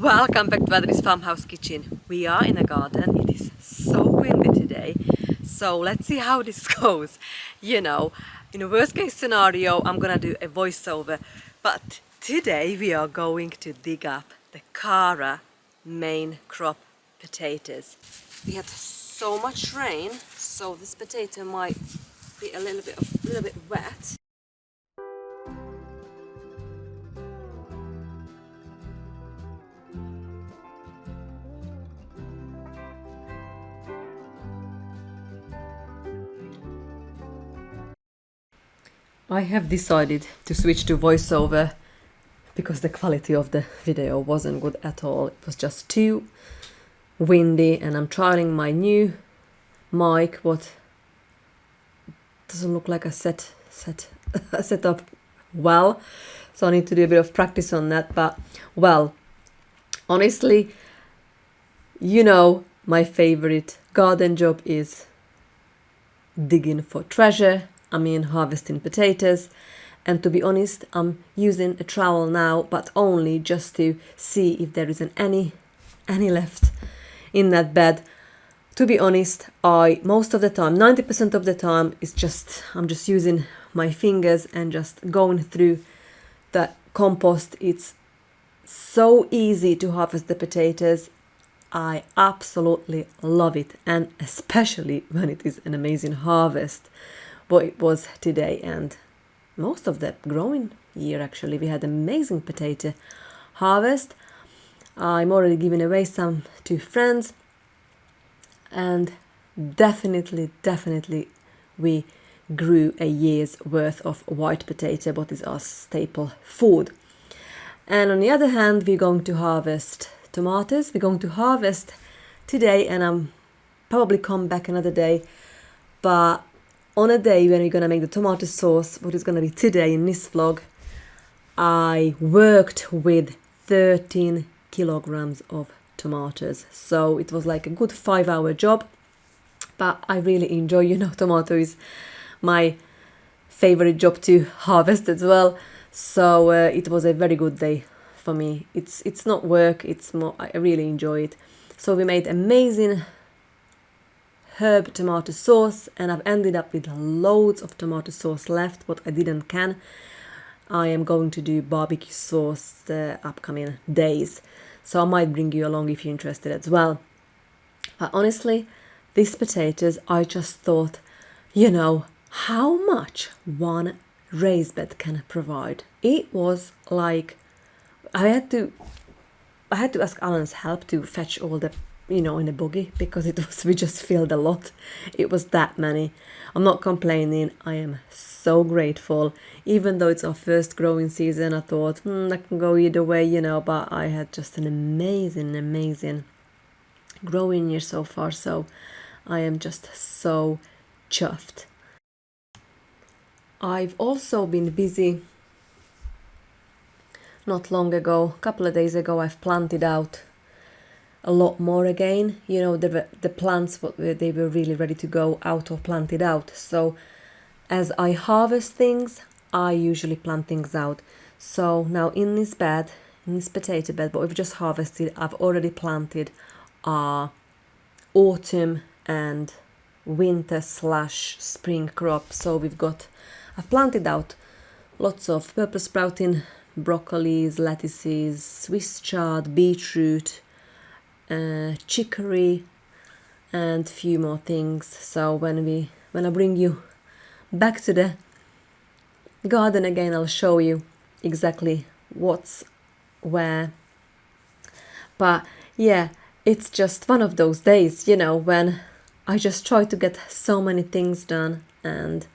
Welcome back to Adri's Farmhouse kitchen. We are in a garden. It is so windy today. So let's see how this goes. You know, in a worst case scenario, I'm gonna do a voiceover. But today we are going to dig up the Cara main crop potatoes. We had so much rain, so this potato might be a little bit wet. I have decided to switch to voiceover because the quality of the video wasn't good at all. It was just too windy, and I'm trialing my new mic, what doesn't look like a set up well, so I need to do a bit of practice on that. But well, honestly, you know, my favorite garden job is digging for treasure. I mean, harvesting potatoes. And to be honest, I'm using a trowel now, but only just to see if there isn't any left in that bed. To be honest, most of the time, 90% of the time, I'm just using my fingers and just going through the compost. It's so easy to harvest the potatoes. I absolutely love it, and especially when it is an amazing harvest. But it was today, and most of the growing year actually we had amazing potato harvest. I'm already giving away some to friends, and definitely we grew a year's worth of white potato, what is our staple food. And on the other hand, we're going to harvest tomatoes. We're going to harvest today, and I'm probably come back another day, but on a day when we're going to make the tomato sauce, what is going to be today in this vlog, I worked with 13 kilograms of tomatoes. So it was like a good 5-hour job, but I really enjoy, you know, tomato is my favorite job to harvest as well. So it was a very good day for me. It's not work, it's more, I really enjoy it. So we made amazing herb tomato sauce, and I've ended up with loads of tomato sauce left, what I didn't can. I am going to do barbecue sauce the upcoming days, so I might bring you along if you're interested as well. But honestly, these potatoes, I just thought, you know, how much one raised bed can provide. It was like I had to ask Alan's help to fetch all the, you know, in a buggy, because we just filled a lot. It was that many. I'm not complaining. I am so grateful. Even though it's our first growing season, I thought that can go either way, you know, but I had just an amazing growing year so far, so I am just so chuffed. I've also been busy. Not long ago, a couple of days ago, I've planted out a lot more again. You know, the plants, they were really ready to go out or planted out. So as I harvest things, I usually plant things out. So now in this potato bed, what we've just harvested, I've already planted autumn and winter / spring crop. So I've planted out lots of purple sprouting broccolis, lettuces, Swiss chard, beetroot, chicory, and few more things. So when I bring you back to the garden again, I'll show you exactly what's where. But yeah, it's just one of those days, you know, when I just try to get so many things done, and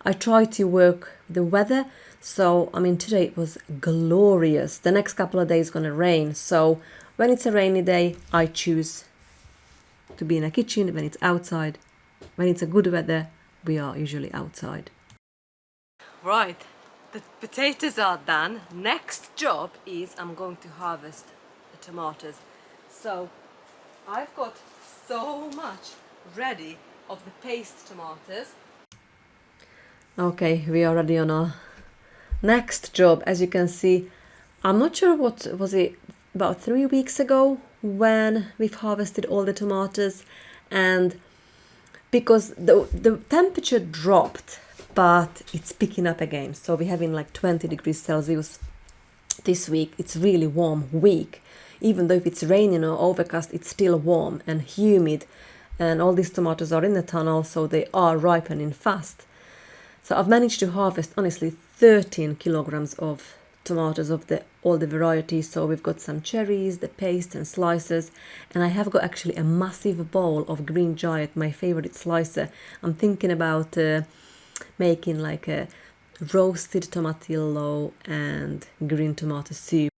I try to work the weather. So I mean, today it was glorious. The next couple of days gonna rain, so when it's a rainy day, I choose to be in a kitchen. When it's outside, when it's a good weather, we are usually outside. Right, the potatoes are done. Next job is I'm going to harvest the tomatoes. So I've got so much ready of the paste tomatoes. Okay, we are ready on our next job. As you can see, I'm not sure what was it. about 3 weeks ago when we've harvested all the tomatoes, and because the temperature dropped, but it's picking up again. So we're having like 20 degrees Celsius this week. It's really warm week. Even though if it's raining or overcast, it's still warm and humid. And all these tomatoes are in the tunnel, so they are ripening fast. So I've managed to harvest, honestly, 13 kilograms of tomatoes of all the varieties. So we've got some cherries, the paste and slices, and I have got actually a massive bowl of green giant, my favorite slicer. I'm thinking about making like a roasted tomatillo and green tomato soup.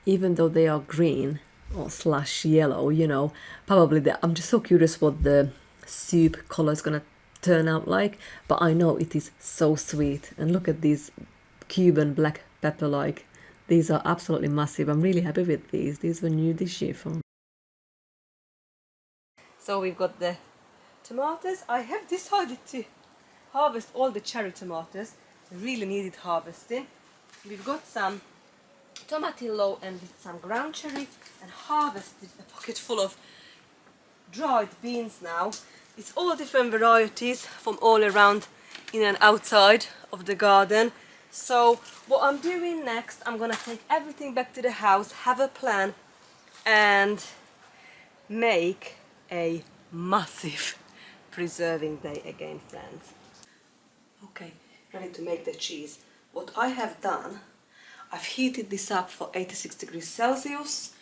Even though they are green or slash yellow, you know, probably I'm just so curious what the soup color is gonna turn out like, but I know it is so sweet. And look at these Cuban black pepper, like these are absolutely massive. I'm really happy with these were new this year for me. So we've got the tomatoes. I have decided to harvest all the cherry tomatoes. Really needed harvesting. We've got some tomatillo and some ground cherry, and harvested a pocket full of dried beans now. It's all different varieties from all around in and outside of the garden. So what I'm doing next, I'm gonna take everything back to the house, have a plan, and make a massive preserving day again, friends. Okay, ready to make the cheese. What I have done, I've heated this up for 86 degrees Celsius.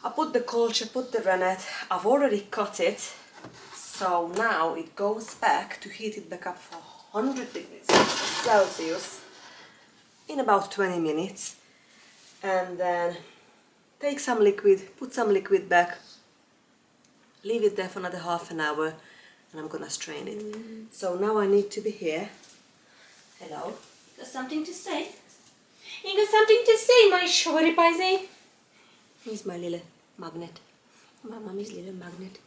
I put the culture, put the rennet, I've already cut it. So now it goes back to heat it back up for 100 degrees Celsius in about 20 minutes. And then take some liquid, put some liquid back, leave it there for another half an hour, and I'm gonna strain it. So now I need to be here. Hello. Got something to say? You got something to say, my shorty paisy? Here's my little magnet. My mommy's little magnet.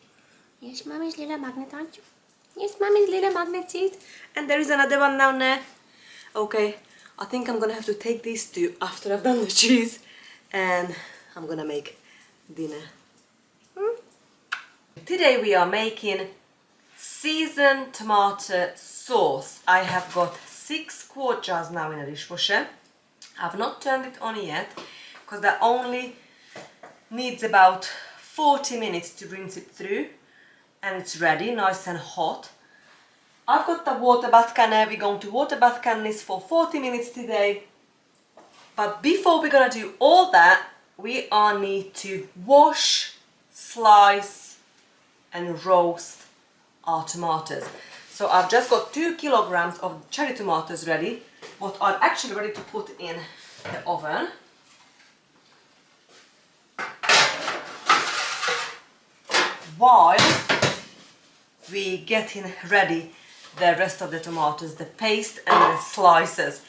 Yes, mommy's little magnet, aren't you? Yes, mommy's little magnet, see? And there is another one down there. Okay, I think I'm gonna have to take these two after I've done the cheese, and I'm gonna make dinner. Today we are making seasoned tomato sauce. I have got 6 quart jars now in a dishwasher. I've not turned it on yet because that only needs about 40 minutes to rinse it through, and it's ready, nice and hot. I've got the water bath canner. We're going to water bath can this for 40 minutes today. But before we're gonna do all that, we all need to wash, slice and roast our tomatoes. So I've just got 2 kilograms of cherry tomatoes ready, what I'm actually ready to put in the oven. While we getting ready the rest of the tomatoes, the paste and the slices.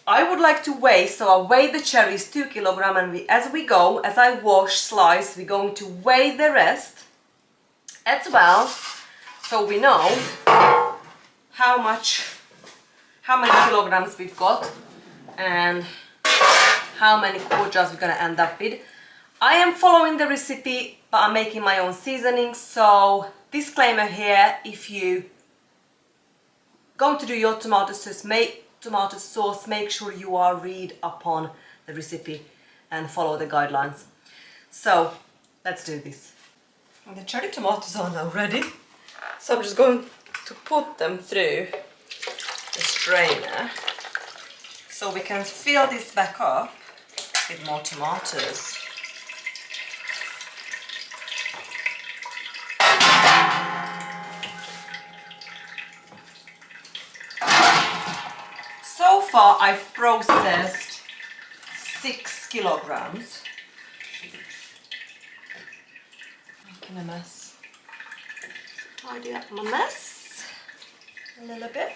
I would like to weigh, so I'll weigh the cherries 2 kilograms, and as we go, as I wash, slice, we're going to weigh the rest as well, so we know how many kilograms we've got and how many quart jars we're gonna end up with. I am following the recipe, but I'm making my own seasoning, so disclaimer here, if you going to do your tomato sauce, make sure you are read upon the recipe and follow the guidelines. So let's do this. And the cherry tomatoes are now ready, so I'm just going to put them through the strainer so we can fill this back up with more tomatoes. So far I've processed 6 kilograms. Making a mess. Tidy up my mess a little bit.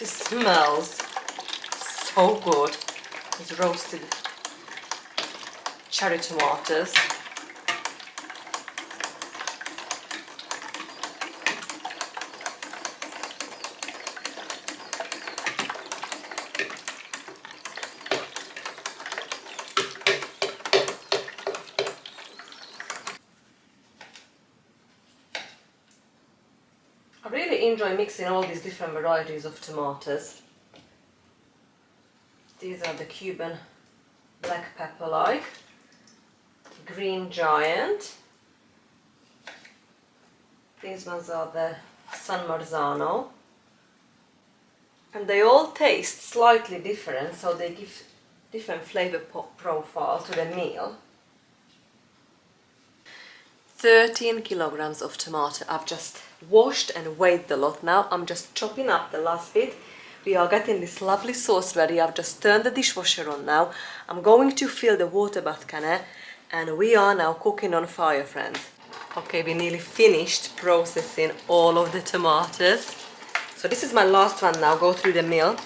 This smells so good. These roasted cherry tomatoes. enjoy mixing all these different varieties of tomatoes. These are the Cuban black pepper-like, green giant. These ones are the San Marzano. And they all taste slightly different, so they give different flavor profile to the meal. 13 kilograms of tomato. I've just washed and weighed the lot. Now I'm just chopping up the last bit. We are getting this lovely sauce ready. I've just turned the dishwasher on now. I'm going to fill the water bath can, and we are now cooking on fire, friends. Okay, we nearly finished processing all of the tomatoes. So this is my last one now, go through the mill.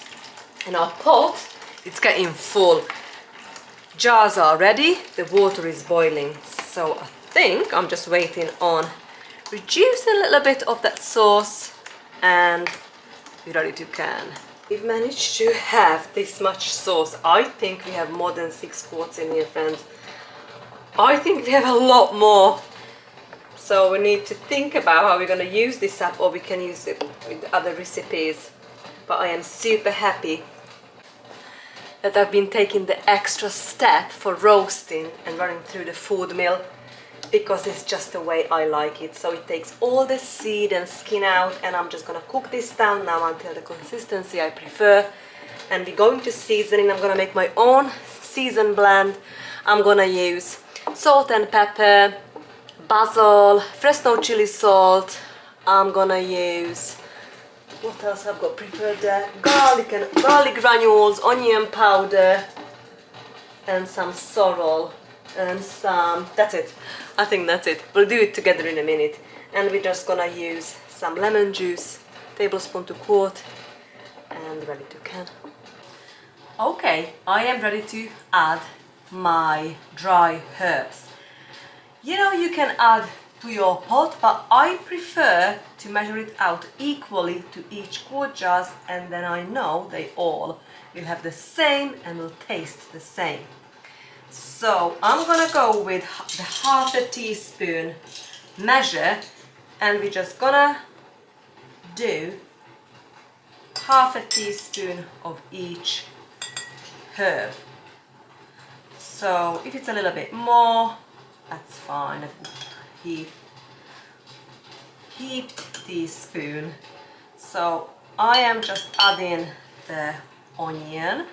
And our pot, it's getting full. Jars are ready, the water is boiling. So I think I'm just waiting on reducing a little bit of that sauce and we're ready to can. We've managed to have this much sauce. I think we have more than 6 quarts in here, friends. I think we have a lot more. So we need to think about how we're going to use this up, or we can use it with other recipes. But I am super happy that I've been taking the extra step for roasting and running through the food mill, because it's just the way I like it. So it takes all the seed and skin out, and I'm just gonna cook this down now until the consistency I prefer. And we're going to seasoning. I'm gonna make my own season blend. I'm gonna use salt and pepper, basil, fresno chili salt. I'm gonna use, what else I've got prepared there? Garlic granules, onion powder, and some sorrel. And some, that's it. I think that's it. We'll do it together in a minute. And we're just gonna use some lemon juice, tablespoon to quart, and ready to can. Okay, I am ready to add my dry herbs. You know, you can add to your pot, but I prefer to measure it out equally to each quart jars, and then I know they all will have the same and will taste the same. So I'm gonna go with the half a teaspoon measure, and we're just gonna do half a teaspoon of each herb. So if it's a little bit more, that's fine. Heap teaspoon. So I am just adding the onion.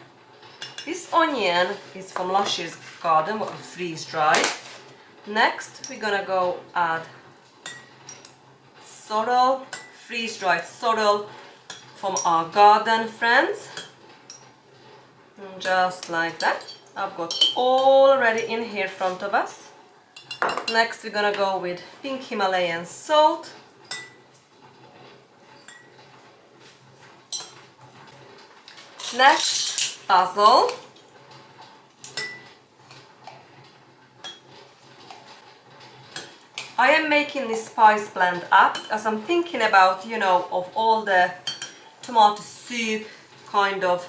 This onion is from last year's garden, what we freeze dried. Next we're gonna go add sorrel, freeze dried sorrel from our garden, friends. And just like that. I've got all already in here in front of us. Next we're gonna go with pink Himalayan salt. Next, basil. I am making this spice blend up as I'm thinking about, you know, of all the tomato soup kind of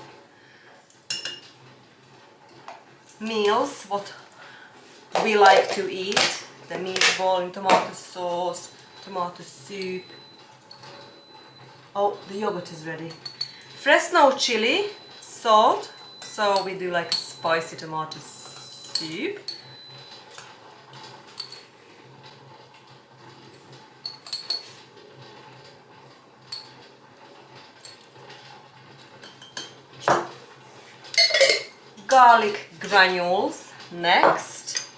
meals, what we like to eat. The meatball in tomato sauce, tomato soup. Oh, the yogurt is ready. Fresno chili, salt, so we do like a spicy tomato soup. Garlic granules next.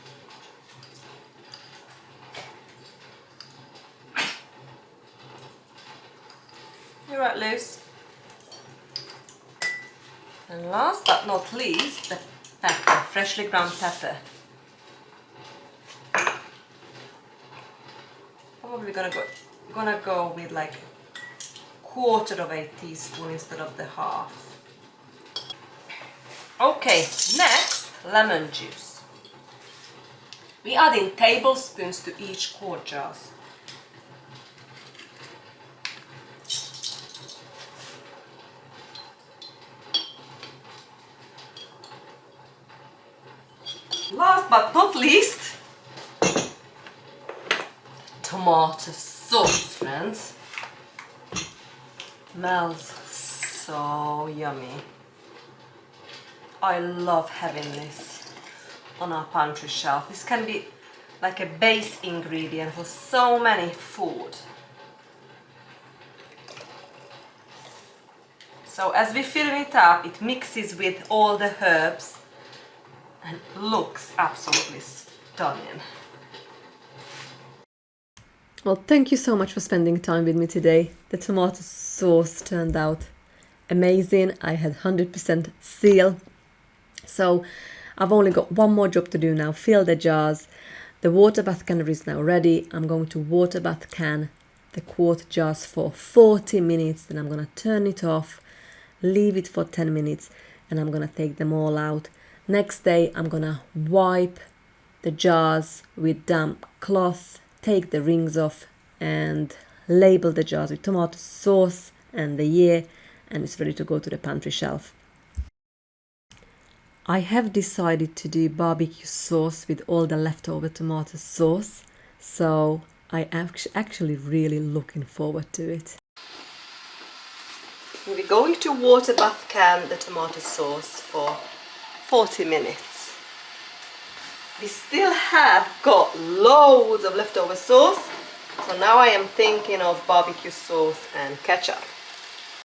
You're right, Luce. And last but not least, the pepper, freshly ground pepper. Probably gonna go with like 1/4 of a teaspoon instead of the half. Okay, next, lemon juice. We add in tablespoons to each quart jars. Last but not least, tomato sauce, friends. Smells so yummy. I love having this on our pantry shelf. This can be like a base ingredient for so many food. So as we fill it up, it mixes with all the herbs and looks absolutely stunning. Well, thank you so much for spending time with me today. The tomato sauce turned out amazing. I had 100% seal. So I've only got one more job to do now, fill the jars. The water bath canner is now ready. I'm going to water bath can the quart jars for 40 minutes, then I'm gonna turn it off, leave it for 10 minutes, and I'm gonna take them all out. Next day, I'm gonna wipe the jars with damp cloth, take the rings off, and label the jars with tomato sauce and the year, and it's ready to go to the pantry shelf. I have decided to do barbecue sauce with all the leftover tomato sauce, so I am actually really looking forward to it. We're going to water bath can the tomato sauce for 40 minutes. We still have got loads of leftover sauce, so now I am thinking of barbecue sauce and ketchup.